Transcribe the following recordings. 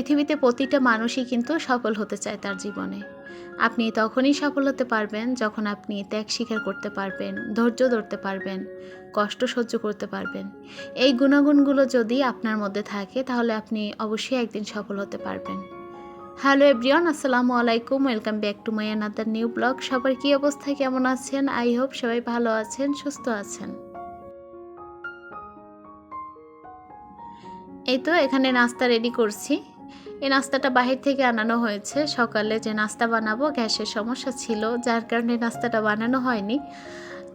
পৃথিবীতে প্রতিটা মানুষই কিন্তু সফল হতে চায় তার জীবনে। আপনি তখনই সফল হতে পারবেন যখন আপনি ত্যাগ স্বীকার করতে পারবেন, ধৈর্য ধরতে পারবেন, কষ্ট সহ্য করতে পারবেন। এই গুণাগুণগুলো যদি আপনার মধ্যে থাকে তাহলে আপনি অবশ্যই একদিন সফল হতে পারবেন। হ্যালো এভরিওয়ান, আসসালামু আলাইকুম। Welcome back to my another new blog. সবার কী অবস্থা, কেমন আছেন? আই হোপ সবাই ভালো আছেন, সুস্থ আছেন। এই তো এখানে নাস্তা রেডি করছি। এই নাস্তাটা বাহির থেকে আনানো হয়েছে। সকালে যে নাস্তা বানাবো গ্যাসের সমস্যা ছিল, যার কারণে নাস্তাটা বানানো হয়নি।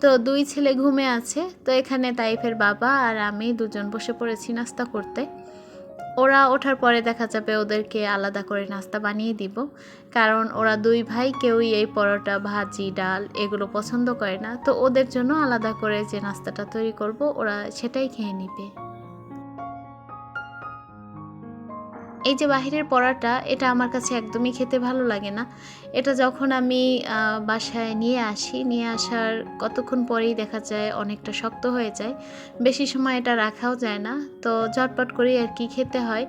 তো দুই ছেলে ঘুমে আছে, তো এখানে তাইফের বাবা আর আমি দুজন বসে পড়েছি নাস্তা করতে। ওরা ওঠার পরে দেখা যাবে ওদেরকে আলাদা করে নাস্তা বানিয়ে দিব, কারণ ওরা দুই ভাই কেউই এই পরোটা, ভাজি, ডাল এগুলো পছন্দ করে না। তো ওদের জন্য আলাদা করে যে নাস্তাটা তৈরি করব ওরা সেটাই খেয়ে নিবে। এই যে বাহিরের পরোটা, এটা আমার কাছে একদমই খেতে ভালো লাগে না। এটা যখন আমি বাসায় নিয়ে আসার কতক্ষণ পরেই দেখা যায় অনেকটা শক্ত হয়ে যায়। বেশি সময় এটা রাখাও যায় না, তো ঝটপট করেই আর কি খেতে হয়।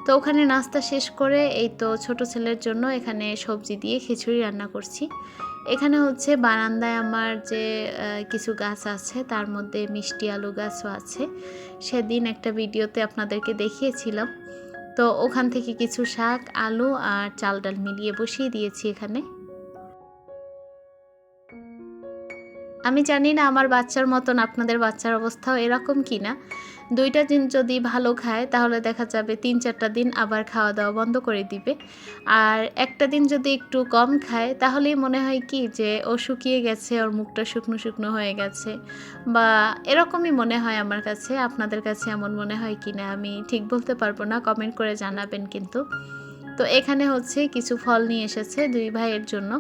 তো ওখানে নাস্তা শেষ করে এই তো ছোট ছেলের জন্য এখানে সবজি দিয়ে খিচুড়ি রান্না করছি। এখানে হচ্ছে বারান্দায় আমার যে কিছু গাছ আছে, তার মধ্যে মিষ্টি আলু গাছও আছে। সেদিন একটা ভিডিওতে আপনাদেরকে দেখিয়েছিলাম। তো ওখান থেকে কিছু শাক, আলু আর চাল ডাল মিলিয়ে বসিয়ে দিয়েছি এখানে। আমি জানি না আমার বাচ্চার মতন আপনাদের বাচ্চার অবস্থাও এরকম কিনা। 2টা দিন যদি ভালো খায় তাহলে দেখা যাবে 3-4টা দিন আবার খাওয়া দাওয়া বন্ধ করে দিবে। আর একটা দিন যদি একটু কম খায় তাহলেই মনে হয় কি যে ও শুকিয়ে গেছে, ওর মুখটা শুকনো শুকনো হয়ে গেছে, বা এরকমই মনে হয় আমার কাছে। আপনাদের কাছে এমন মনে হয় কিনা আমি ঠিক বলতে পারবো না, কমেন্ট করে জানাবেন কিন্তু। তো এখানে হচ্ছে কিছু ফল নিয়ে এসেছে দুই ভাইয়ের জন্য।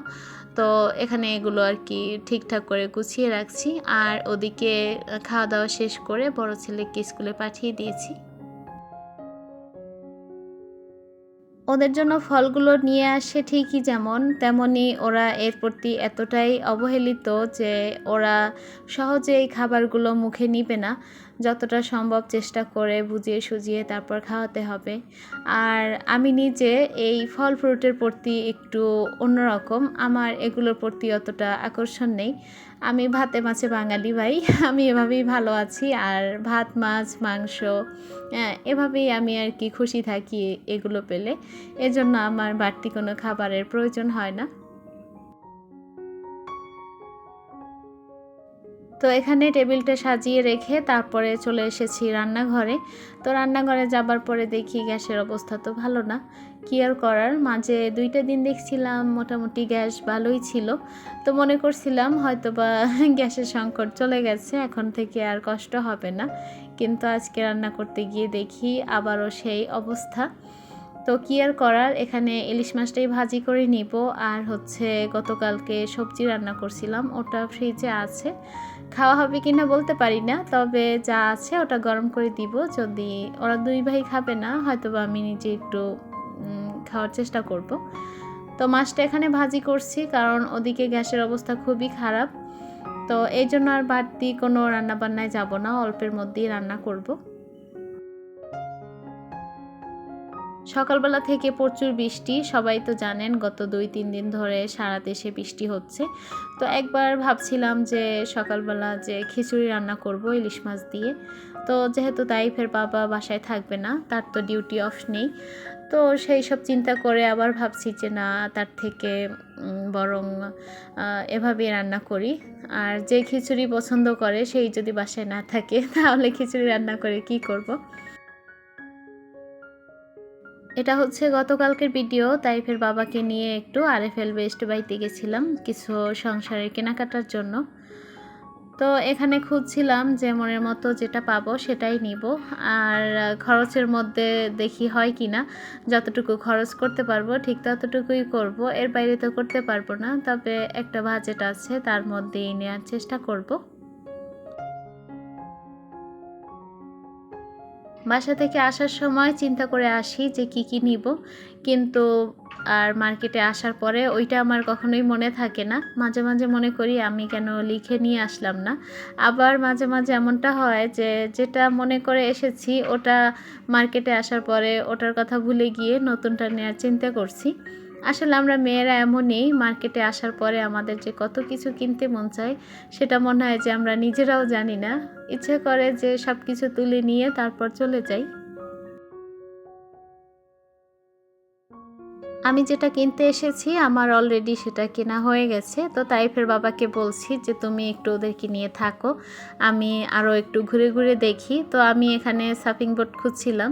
তো এখানে এগুলো আর কি ঠিকঠাক করে গুছিয়ে রাখছি। আর ওদিকে খাওয়া দাওয়া শেষ করে বড় ছেলেকে স্কুলে পাঠিয়ে দিয়েছি। ওদের জন্য ফলগুলো নিয়ে আসে ঠিকই, যেমন তেমনই ওরা এর প্রতি এতটাই অবহেলিত যে ওরা সহজে এই খাবারগুলো মুখে নিবে না। যতটা সম্ভব চেষ্টা করে বুঝিয়ে সুঝিয়ে তারপর খাওয়াতে হবে। আর আমি নিজে এই ফল ফ্রুটের প্রতি একটু অন্যরকম, আমার এগুলোর প্রতি অতটা আকর্ষণ নেই। আমি ভাতে মাছে বাঙালি ভাই, আমি এভাবেই ভালো আছি। আর ভাত, মাছ, মাংস, এভাবেই আমি আর কি খুশি থাকি এগুলো পেলে। এজন্য আমার বাড়তি কোনো খাবারের প্রয়োজন হয় না। তো এখানে টেবিলটা সাজিয়ে রেখে তারপরে চলে এসেছি রান্নাঘরে। তো রান্নাঘরে যাবার পরে দেখি গ্যাসের অবস্থা তো ভালো না। কি আর করার, মাঝে 2টা দিন দেখছিলাম মোটামুটি গ্যাস ভালোই ছিল। তো মনে করছিলাম হয়তোবা গ্যাসের সংকট চলে গেছে, এখন থেকে আর কষ্ট হবে না। কিন্তু আজকে রান্না করতে গিয়ে দেখি আবারও সেই অবস্থা। তো কি আর করার, এখানে ইলিশ মাছটাই ভাজি করে নিব। আর হচ্ছে গতকালকে সবজি রান্না করছিলাম, ওটা ফ্রিজে আছে। খাওয়া হবে কিনা বলতে পারি না, তবে যা আছে ওটা গরম করে দিব। যদি ওরা দুই ভাই খাবে না, হয়তো বা আমি নিজে একটু খাওয়ার চেষ্টা করব। তো মাছটা এখানে ভাজি করছি, কারণ ওদিকে গ্যাসের অবস্থা খুবই খারাপ। তো এই জন্য আর বাড়তি কোনো রান্নাবান্নায় যাব না, অল্পের মধ্যেই রান্না করব। সকালবেলা থেকে প্রচুর বৃষ্টি, সবাই তো জানেন গত 2-3 দিন ধরে সারা দেশে বৃষ্টি হচ্ছে। তো একবার ভাবছিলাম যে সকালবেলা যে খিচুড়ি রান্না করব ইলিশ মাছ দিয়ে। তো যেহেতু তাইফের বাবা বাসায় থাকবে না, তার তো ডিউটি অফ নেই। তো সেই সব চিন্তা করে আবার ভাবছি যে না, তার থেকে বরং এভাবেই রান্না করি। আর যে খিচুড়ি পছন্দ করে সেই যদি বাসায় না থাকে তাহলে খিচুড়ি রান্না করে কি করব। এটা হচ্ছে গতকালকের ভিডিও। তাইফের বাবাকে নিয়ে একটু আরএফএল ওয়েস্ট বাইতে গেছিলাম কিছু সংসারের কেনাকাটার জন্য। তো এখানে খুঁজছিলাম যে মনের মতো যেটা পাবো সেটাই নিব। আর খরচের মধ্যে দেখি হয় কি না, যতটুকু খরচ করতে পারবো ঠিক ততটুকুই করব, এর বাইরে তো করতে পারবো না। তবে একটা বাজেট আছে, তার মধ্যেই নেওয়ার চেষ্টা করব। বাসা থেকে আসার সময় চিন্তা করে আসি যে কি নিব, কিন্তু আর মার্কেটে আসার পরে ওইটা আমার কখনোই মনে থাকে না। মাঝে মাঝে মনে করি আমি কেন লিখে নিয়ে আসলাম না। আবার মাঝে মাঝে এমনটা হয় যে যেটা মনে করে এসেছি ওটা মার্কেটে আসার পরে ওটার কথা ভুলে গিয়ে নতুনটা নেওয়ার চিন্তা করছি। আসলে আমরা মেয়েরা এমনই, মার্কেটে আসার পরে আমাদের যে কত কিছু কিনতে মন চায় সেটা মনে হয় যে আমরা নিজেরাও জানি না। ইচ্ছে করে যে সব কিছু তুলে নিয়ে তারপর চলে যাই। আমি যেটা কিনতে এসেছি আমার অলরেডি সেটা কেনা হয়ে গেছে। তো তাইফের বাবাকে বলছি যে তুমি একটু ওদেরকে নিয়ে থাকো, আমি আরও একটু ঘুরে ঘুরে দেখি। তো আমি এখানে সাফিং বোর্ড খুঁজছিলাম,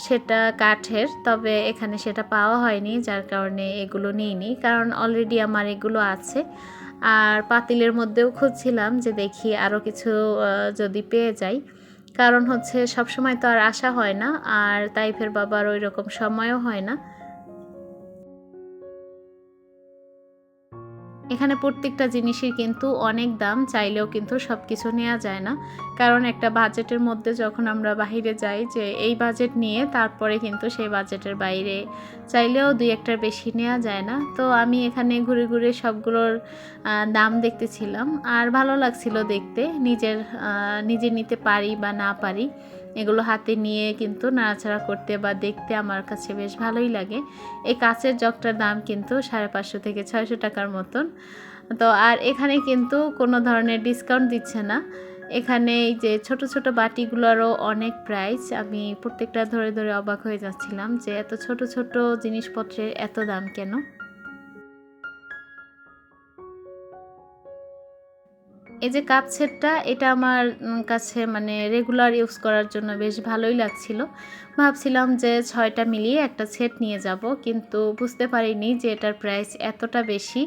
সেটা কাঠের, তবে এখানে সেটা পাওয়া হয়নি, যার কারণে এগুলো নিইনি, কারণ অলরেডি আমার এগুলো আছে। আর পাতিলের মধ্যেও খুঁজছিলাম যে দেখি আরও কিছু যদি পেয়ে যাই, কারণ হচ্ছে সবসময় তো আর আসা হয় না, আর তাইফের বাবার ওই রকম সময়ও হয় না। এখানে প্রত্যেকটা জিনিসের কিন্তু অনেক দাম, চাইলেও কিন্তু সব কিছু নেওয়া যায় না, কারণ একটা বাজেটের মধ্যে যখন আমরা বাইরে যাই যে এই বাজেট নিয়ে, তারপরে কিন্তু সেই বাজেটের বাইরে চাইলেও দুই একটার বেশি নেওয়া যায় না। তো আমি এখানে ঘুরে ঘুরে সবগুলোর দাম দেখতেছিলাম, আর ভালো লাগছিল দেখতে, নিজে নিতে পারি বা না পারি এগুলো হাতে নিয়ে কিন্তু নাড়াচাড়া করতে বা দেখতে আমার কাছে বেশ ভালোই লাগে। এই কাঁচের জগটার দাম কিন্তু 550 থেকে 600 টাকার মতন। তো আর এখানে কিন্তু কোনো ধরনের ডিসকাউন্ট দিচ্ছে না। এখানে এই যে ছোট ছোট বাটিগুলোরও অনেক প্রাইস, আমি প্রত্যেকটা ধরে ধরে অবাক হয়ে যাচ্ছিলাম যে এত ছোট ছোট জিনিসপত্রের এত দাম কেন। এই যে কাপ সেটটা, এটা আমার কাছে মানে রেগুলার ইউজ করার জন্য বেশ ভালোই লাগছিল। ভাবছিলাম যে 6টা মিলিয়ে একটা সেট নিয়ে যাব, কিন্তু বুঝতে পারিনি যে এটার প্রাইস এতটা বেশি।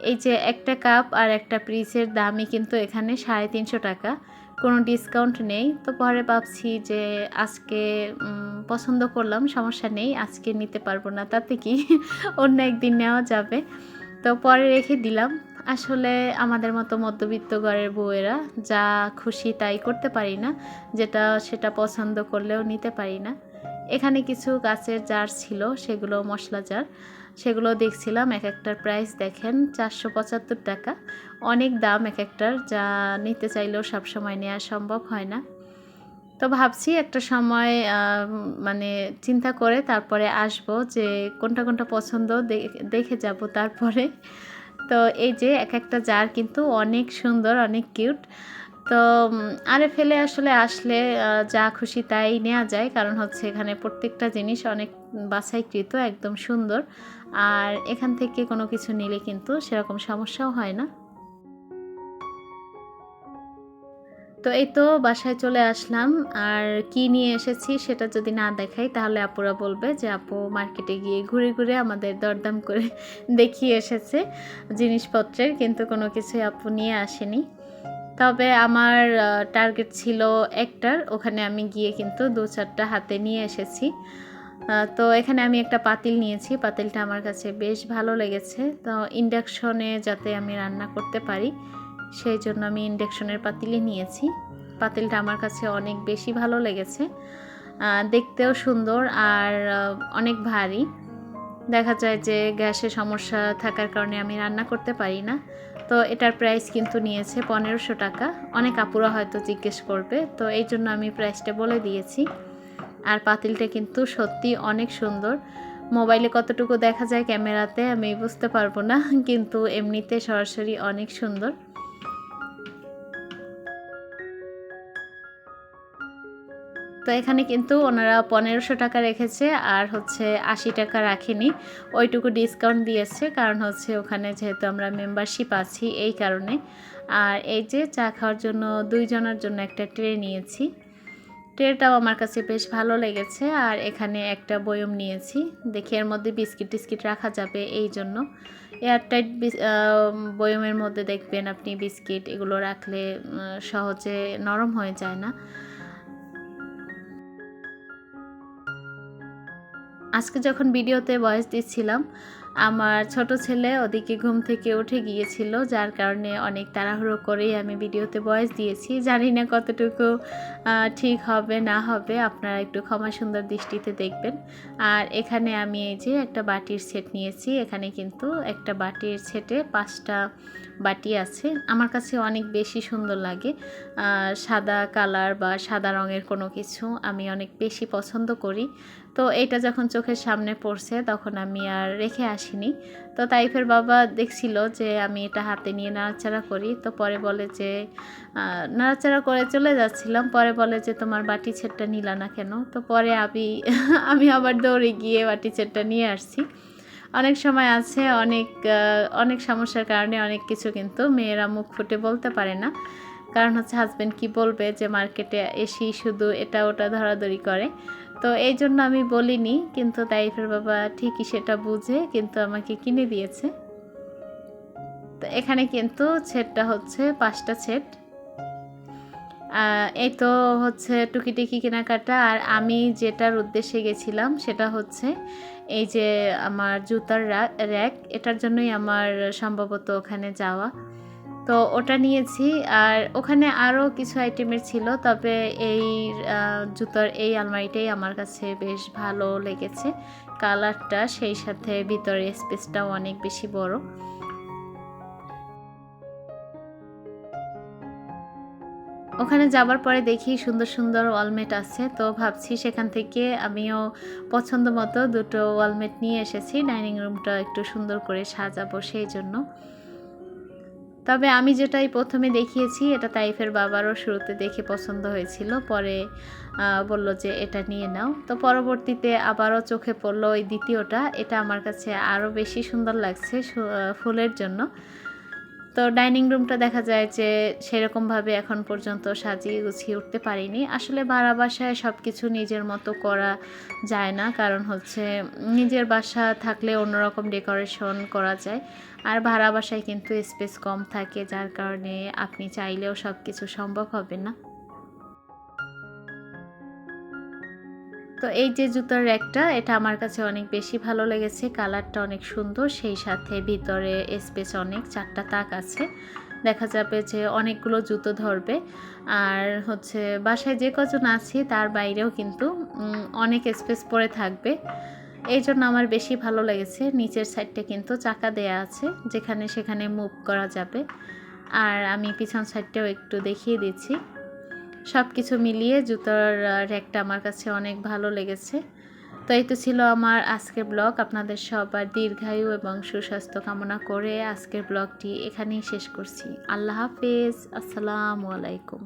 এই যে একটা কাপ আর একটা পিসের দামই কিন্তু এখানে 350 টাকা, কোনো ডিসকাউন্ট নেই। তো পরে ভাবছি যে আজকে পছন্দ করলাম, সমস্যা নেই, আজকে নিতে পারবো না, তাতে কি অন্য একদিন নেওয়া যাবে। তো পরে রেখে দিলাম। আসলে আমাদের মতো মধ্যবিত্ত ঘরের বউয়েরা যা খুশি তাই করতে পারি না, যেটা সেটা পছন্দ করলেও নিতে পারি না। এখানে কিছু কাচের জার ছিল, সেগুলো মশলা জার, সেগুলো দেখছিলাম। এক একটার প্রাইস দেখেন 475 টাকা, অনেক দাম এক একটার, যা নিতে চাইলেও সবসময় নেওয়া সম্ভব হয় না। তো ভাবছি একটা সময় মানে চিন্তা করে তারপরে আসবো যে কোনটা কোনটা পছন্দ দেখে যাব তারপরে। তো এই যে এক একটা জার কিন্তু অনেক সুন্দর, অনেক কিউট। তো আরে ফেলে আসলে আসলে যা খুশি তাই নেওয়া যায়, কারণ হচ্ছে এখানে প্রত্যেকটা জিনিস অনেক বাছাইকৃত, একদম সুন্দর। আর এখান থেকে কোনো কিছু নিলে কিন্তু সেরকম সমস্যাও হয় না। তো এই তো বাসায় চলে আসলাম, আর কি নিয়ে এসেছি সেটা যদি না দেখাই তাহলে আপুরা বলবে যে আপু মার্কেটে গিয়ে ঘুরে ঘুরে আমাদের দরদাম করে দেখিয়ে এসেছে জিনিসপত্রের, কিন্তু কোনো কিছুই আপু নিয়ে আসেনি। তবে আমার টার্গেট ছিল একটার, ওখানে আমি গিয়ে কিন্তু 2-4টা হাতে নিয়ে এসেছি। তো এখানে আমি একটা পাতিল নিয়েছি, পাতিলটা আমার কাছে বেশ ভালো লেগেছে। তো ইন্ডাকশনে যাতে আমি রান্না করতে পারি সেই জন্য আমি ইন্ডাকশনের পাতিলই নিয়েছি। পাতিলটা আমার কাছে অনেক বেশি ভালো লেগেছে, দেখতেও সুন্দর আর অনেক ভারী। দেখা যায় যে গ্যাসের সমস্যা থাকার কারণে আমি রান্না করতে পারি না। তো এটার প্রাইস কিন্তু নিয়েছে 1500 টাকা। অনেক আপুরা হয়তো জিজ্ঞেস করবে, তো এই জন্য আমি প্রাইসটা বলে দিয়েছি। আর পাতিলটা কিন্তু সত্যি অনেক সুন্দর। মোবাইলে কতটুকু দেখা যায় ক্যামেরাতে আমি বুঝতে পারবো না, কিন্তু এমনিতে সরাসরি অনেক সুন্দর। তো এখানে কিন্তু ওনারা 1500 টাকা রেখেছে, আর হচ্ছে 80 টাকা রাখেনি, ওইটুকু ডিসকাউন্ট দিয়েছে, কারণ হচ্ছে ওখানে যেহেতু আমরা মেম্বারশিপ আছি এই কারণে। আর এই যে চা খাওয়ার জন্য 2 জনের জন্য একটা ট্রে নিয়েছি, ট্রেটাও আমার কাছে বেশ ভালো লেগেছে। আর এখানে একটা বয়ম নিয়েছি, দেখি এর মধ্যে বিস্কিট টিস্কিট রাখা যাবে, এই জন্য এয়ারটাইট বয়মের মধ্যে দেখবেন আপনি বিস্কিট এগুলো রাখলে সহজে নরম হয়ে যায় না। আজকে যখন ভিডিওতে ভয়েস দিচ্ছিলাম আমার ছোট ছেলে ওদিকে ঘুম থেকে উঠে গিয়েছিল, যার কারণে অনেক তাড়াহুড়ো করেই আমি ভিডিওতে ভয়েস দিয়েছি। জানি না কতটুকু ঠিক হবে না হবে, আপনারা একটু ক্ষমা সুন্দর দৃষ্টিতে দেখবেন। আর এখানে আমি এই যে একটা বাটির সেট নিয়েছি। এখানে কিন্তু একটা বাটির সেটে 5টা বাটি আছে। আমার কাছে অনেক বেশি সুন্দর লাগে সাদা কালার বা সাদা রঙের কোনো কিছু আমি অনেক বেশি পছন্দ করি। তো এটা যখন চোখের সামনে পড়ছে তখন আমি আর রেখে আসিনি। তো তাইফের বাবা দেখছিল যে আমি এটা হাতে নিয়ে নাড়াচাড়া করি, তো পরে বলে যে নাড়াচাড়া করে চলে যাচ্ছিলাম, পরে বলে যে তোমার বাটি সেটটা নিলা না কেন? তো পরে আমি আবার দৌড়ে গিয়ে বাটি সেটটা নিয়ে আসছি। অনেক সময় আছে অনেক সমস্যার কারণে অনেক কিছু কিন্তু মেয়েরা মুখ ফুটে বলতে পারে না, কারণ হচ্ছে হাজব্যান্ড কি বলবে যে মার্কেটে এসেই শুধু এটা ওটা ধরাধরি করে। তো এই জন্য আমি বলিনি, কিন্তু তাইফের বাবা ঠিকই সেটা বুঝে কিন্তু আমাকে কিনে দিয়েছে। তো এখানে কিন্তু সেটটা হচ্ছে 5টা সেট। এই তো হচ্ছে টুকিটাকি কেনাকাটা। আর আমি যেটার উদ্দেশ্যে গেছিলাম সেটা হচ্ছে এই যে আমার জুতার র্যাক, এটার জন্যই আমার সম্ভবত ওখানে যাওয়া। তো ওটা নিয়েছি। আর ওখানে আরও কিছু আইটেমের ছিল, তবে এই জুতার এই আলমারিটাই আমার কাছে বেশ ভালো লেগেছে, কালারটা সেই সাথে ভিতরে স্পেসটাও অনেক বেশি বড়। ওখানে যাবার পরে দেখি সুন্দর সুন্দর ওয়ালমেট আছে, তো ভাবছি সেখান থেকে আমিও পছন্দ মতো 2টো ওয়ালমেট নিয়ে এসেছি, ডাইনিং রুমটা একটু সুন্দর করে সাজাবো সেই জন্য। তবে আমি যেটাই প্রথমে দেখিয়েছি এটা তাইফের বাবারও শুরুতে দেখে পছন্দ হয়েছিল, পরে বলল যে এটা নিয়ে নাও। তো পরবর্তীতে আবারও চোখে পড়লো ওই দ্বিতীয়টা, এটা আমার কাছে আরও বেশি সুন্দর লাগছে ফুলের জন্য। তো ডাইনিং রুমটা দেখা যায় যে সেরকমভাবে এখন পর্যন্ত সাজিয়ে গুছিয়ে উঠতে পারিনি। আসলে ভাড়া বাসায় সব কিছু নিজের মতো করা যায় না, কারণ হচ্ছে নিজের বাসা থাকলে অন্যরকম ডেকোরেশন করা যায়, আর ভাড়া বাসায় কিন্তু স্পেস কম থাকে, যার কারণে আপনি চাইলেও সব কিছু সম্ভব হবে না। তো এই যে জুতার র্যাকটা, এটা আমার কাছে অনেক বেশি ভালো লেগেছে, কালারটা অনেক সুন্দর, সেই সাথে ভিতরে স্পেস অনেক, 4টা তাক আছে, দেখা যাবে যে অনেকগুলো জুতো ধরবে। আর হচ্ছে বাসায় যে কজন আছি তার বাইরেও কিন্তু অনেক স্পেস পড়ে থাকবে, এই জন্য আমার বেশি ভালো লেগেছে। নিচের সাইডটা কিন্তু চাকা দেয়া আছে, যেখানে সেখানে মুভ করা যাবে। আর আমি পিছন সাইডটাও একটু দেখিয়ে দিচ্ছি। সব কিছু মিলিয়ে জুতার র্যাকটা আমার কাছে অনেক ভালো লেগেছে। তো এই তো ছিল আমার আজকের ব্লগ। আপনাদের সবার দীর্ঘায়ু এবং সুস্বাস্থ্য কামনা করে আজকের ব্লগটি এখানেই শেষ করছি। আল্লাহ হাফেজ, আসসালামু আলাইকুম।